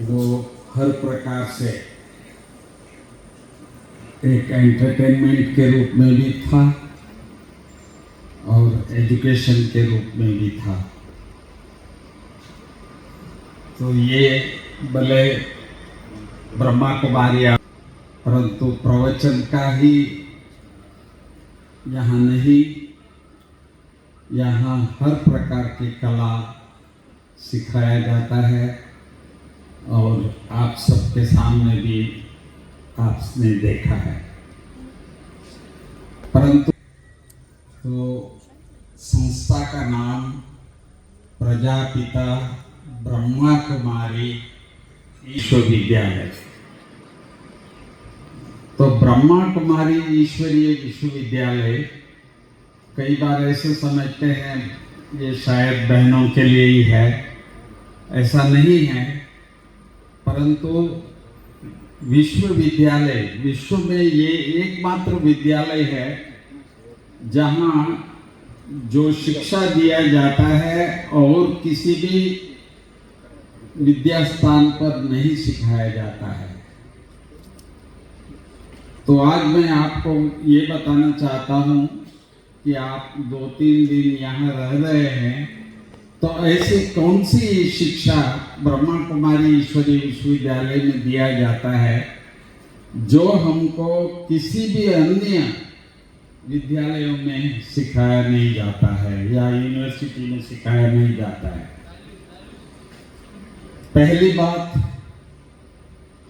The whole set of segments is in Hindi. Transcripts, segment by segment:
वो हर प्रकार से एक एंटरटेनमेंट के रूप में भी था और एजुकेशन के रूप में भी था। तो ये भले ब्रह्मा कुमारी, परंतु प्रवचन का ही यहाँ नहीं, यहाँ हर प्रकार की कला सिखाया जाता है और आप सबके सामने भी आपने देखा है। परंतु तो संस्था का नाम प्रजापिता ब्रह्मा कुमारी विश्वविद्यालय। तो ब्रह्मा कुमारी ईश्वरीय विश्वविद्यालय कई बार ऐसे समझते हैं ये शायद बहनों के लिए ही है, ऐसा नहीं है। परंतु विश्वविद्यालय, विश्व में ये एकमात्र विद्यालय है जहाँ जो शिक्षा दिया जाता है और किसी भी विद्या स्थान पर नहीं सिखाया जाता है। तो आज मैं आपको ये बताना चाहता हूँ कि आप 2-3 दिन यहाँ रह रहे हैं, तो ऐसी कौन सी शिक्षा ब्रह्मा कुमारी ईश्वरीय विश्वविद्यालय में दिया जाता है जो हमको किसी भी अन्य विद्यालयों में सिखाया नहीं जाता है या यूनिवर्सिटी में सिखाया नहीं जाता है। पहली बात,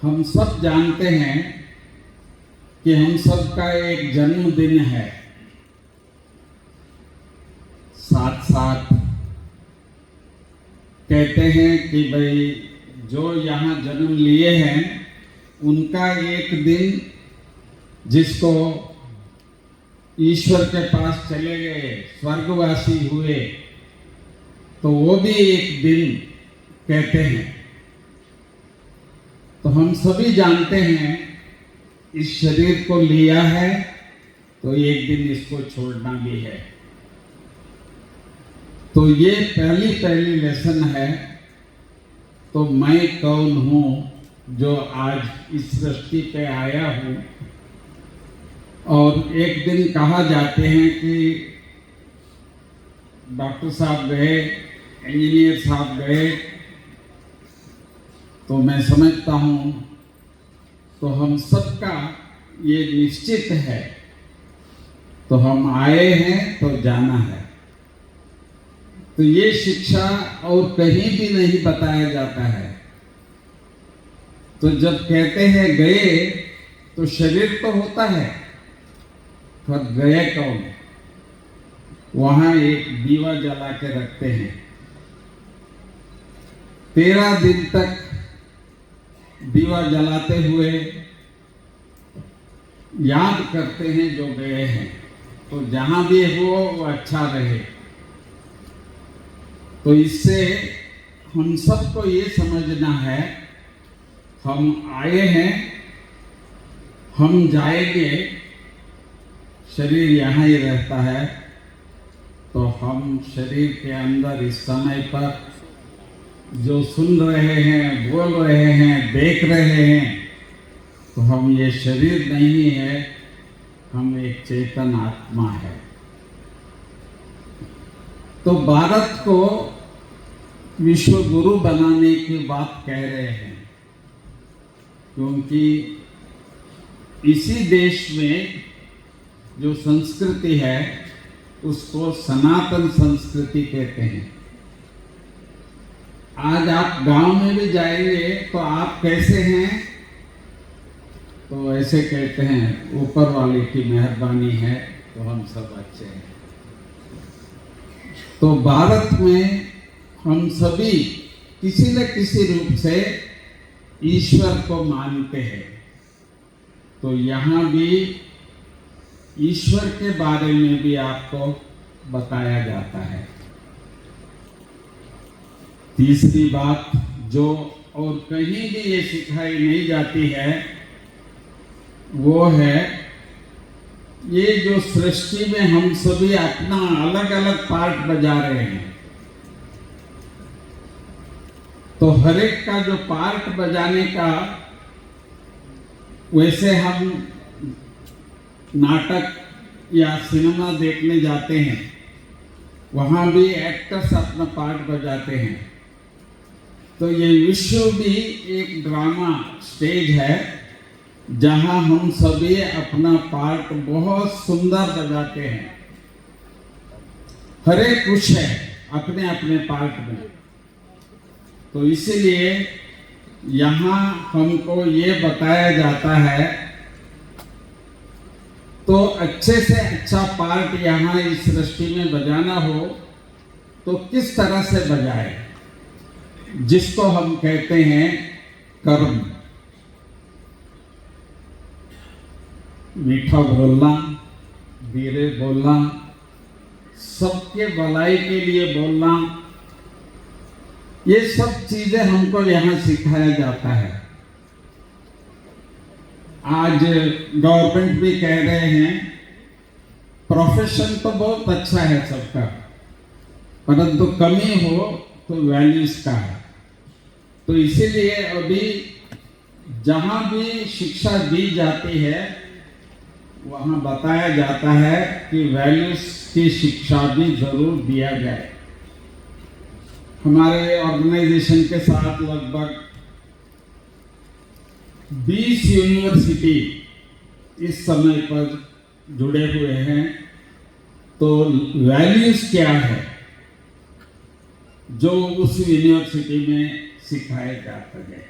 हम सब जानते हैं कि हम सबका एक जन्मदिन है। साथ साथ कहते हैं कि भाई जो यहाँ जन्म लिए हैं उनका एक दिन, जिसको ईश्वर के पास चले गए, स्वर्गवासी हुए, तो वो भी एक दिन कहते हैं। तो हम सभी जानते हैं इस शरीर को लिया है तो एक दिन इसको छोड़ना भी है। तो ये पहली लेसन है। तो मैं कौन हूँ जो आज इस सृष्टि पे आया हूँ। और एक दिन कहा जाते हैं कि डॉक्टर साहब गए, इंजीनियर साहब गए, तो मैं समझता हूँ तो हम सबका ये निश्चित है, तो हम आए हैं तो जाना है। तो ये शिक्षा और कहीं भी नहीं बताया जाता है। तो जब कहते हैं गए, तो शरीर तो होता है, पर गए कौन? वहां एक दीवा जला के रखते हैं, 13 दिन तक दीवा जलाते हुए याद करते हैं जो गए हैं। तो जहां भी हो वो अच्छा रहे। तो इससे हम सबको ये समझना है, हम आए हैं, हम जाएंगे, शरीर यहाँ ही रहता है। तो हम शरीर के अंदर इस समय पर जो सुन रहे हैं, बोल रहे हैं, देख रहे हैं, तो हम ये शरीर नहीं है, हम एक चेतन आत्मा है। तो भारत को विश्व गुरु बनाने की बात कह रहे हैं, क्योंकि इसी देश में जो संस्कृति है उसको सनातन संस्कृति कहते हैं। आज आप गांव में भी जाएंगे तो आप कैसे हैं, तो ऐसे कहते हैं ऊपर वाले की मेहरबानी है तो हम सब अच्छे हैं। तो भारत में हम सभी किसी न किसी रूप से ईश्वर को मानते हैं। तो यहाँ भी ईश्वर के बारे में भी आपको बताया जाता है। तीसरी बात जो और कहीं भी ये सिखाई नहीं जाती है वो है, ये जो सृष्टि में हम सभी अपना अलग अलग पार्ट बजा रहे हैं। तो हर एक का जो पार्ट बजाने का, वैसे हम नाटक या सिनेमा देखने जाते हैं, वहाँ भी एक्टर्स अपना पार्ट बजाते हैं। तो ये विश्व भी एक ड्रामा स्टेज है जहाँ हम सभी अपना पार्ट बहुत सुंदर बजाते हैं। हर एक खुश है अपने अपने पार्ट में। तो इसलिए यहाँ हमको ये बताया जाता है, तो अच्छे से अच्छा पार्ट यहाँ इस सृष्टि में बजाना हो तो किस तरह से बजाए, जिसको हम कहते हैं कर्म। मीठा बोलना, धीरे बोलना, सबके भलाई के लिए बोलना, ये सब चीजें हमको यहाँ सिखाया जाता है। आज गवर्नमेंट भी कह रहे हैं प्रोफेशन तो बहुत अच्छा है सबका, परंतु कमी हो तो वैल्यूज का है। तो इसीलिए अभी जहाँ भी शिक्षा दी जाती है वहाँ बताया जाता है कि वैल्यूज की शिक्षा भी जरूर दिया जाए। हमारे ऑर्गेनाइजेशन के साथ लगभग 20 यूनिवर्सिटी इस समय पर जुड़े हुए हैं। तो वैल्यूज क्या है जो उस यूनिवर्सिटी में सिखाए जाते हैं।